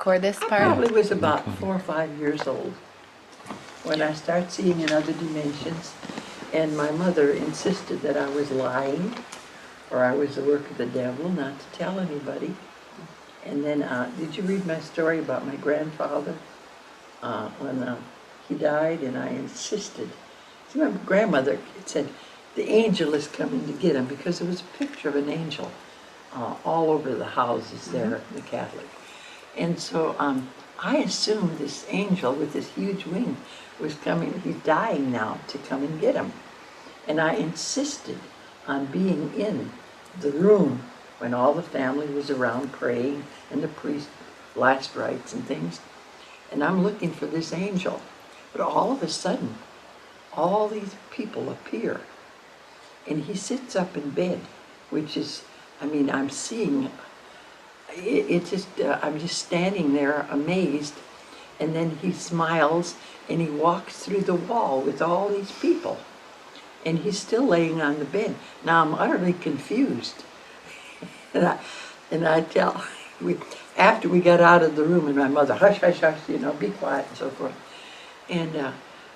record this I part? probably was about 4 or 5 years old when I started seeing in other dimensions, and my mother insisted that I was lying or I was the work of the devil, not to tell anybody. And then, did you read my story about my grandfather? When he died, and I insisted. See, my grandmother said, the angel is coming to get him, because there was a picture of an angel all over the houses there, the Catholic. And so I assumed this angel with this huge wing was coming, he's dying now, to come and get him. And I insisted on being in the room when all the family was around praying and the priest, last rites and things. And I'm looking for this angel. But all of a sudden, all these people appear. And he sits up in bed, which is, I mean, I'm seeing, I'm just standing there amazed. And then he smiles and he walks through the wall with all these people. And he's still laying on the bed. Now I'm utterly confused. and I tell, after we got out of the room, and my mother, hush, hush, hush, you know, be quiet and so forth. And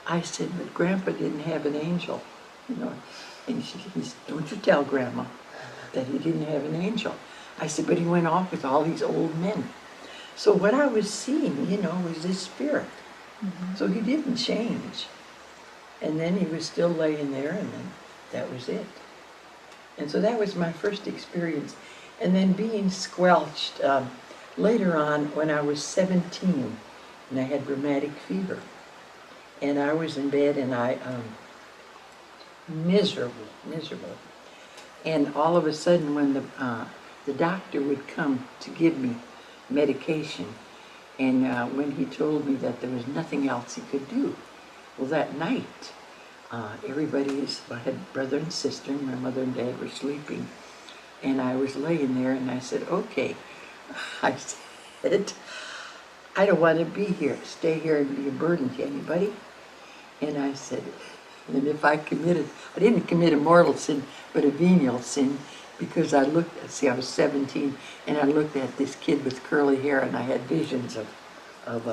I said, but Grandpa didn't have an angel, you know. And he said, don't you tell Grandma that he didn't have an angel. I said, but he went off with all these old men. So what I was seeing, you know, was this spirit. Mm-hmm. So he didn't change. And then he was still laying there, and then that was it. And so that was my first experience. And then being squelched later on when I was 17, and I had rheumatic fever. And I was in bed, and I, miserable. And all of a sudden, when the doctor would come to give me medication, and when he told me that there was nothing else he could do, well, that night, I had brother and sister, and my mother and dad were sleeping, and I was laying there, and I said, okay. I said, I don't want to stay here and be a burden to anybody. And I said, and if I didn't commit a mortal sin, but a venial sin, because I was 17, and I looked at this kid with curly hair, and I had visions of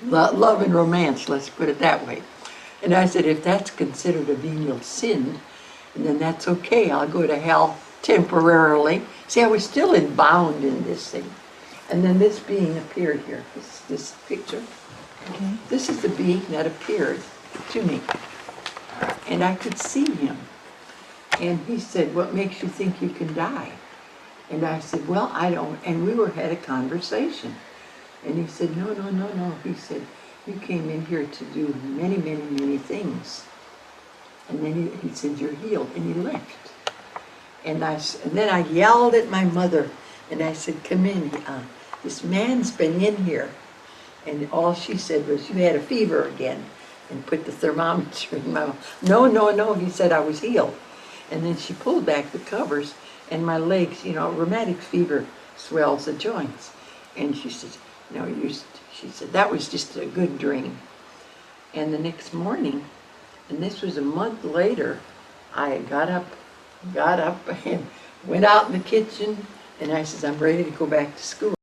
love and romance, let's put it that way. And I said, if that's considered a venial sin, then that's okay. I'll go to hell temporarily. See, I was still bound in this thing. And then this being appeared here, this picture. Okay. This is the being that appeared to me. And I could see him. And he said, what makes you think you can die? And I said, well, I don't. And we had a conversation. And he said, no. He said, you came in here to do many, many, many things. And then he said, you're healed. And he left. And then I yelled at my mother. And I said, come in. This man's been in here. And all she said was, you had a fever again. And put the thermometer in my mouth. No. He said I was healed. And then she pulled back the covers. And my legs, you know, rheumatic fever swells the joints. And she said, no, she said, that was just a good dream. And the next morning, and this was a month later, I got up and went out in the kitchen, and I said, I'm ready to go back to school.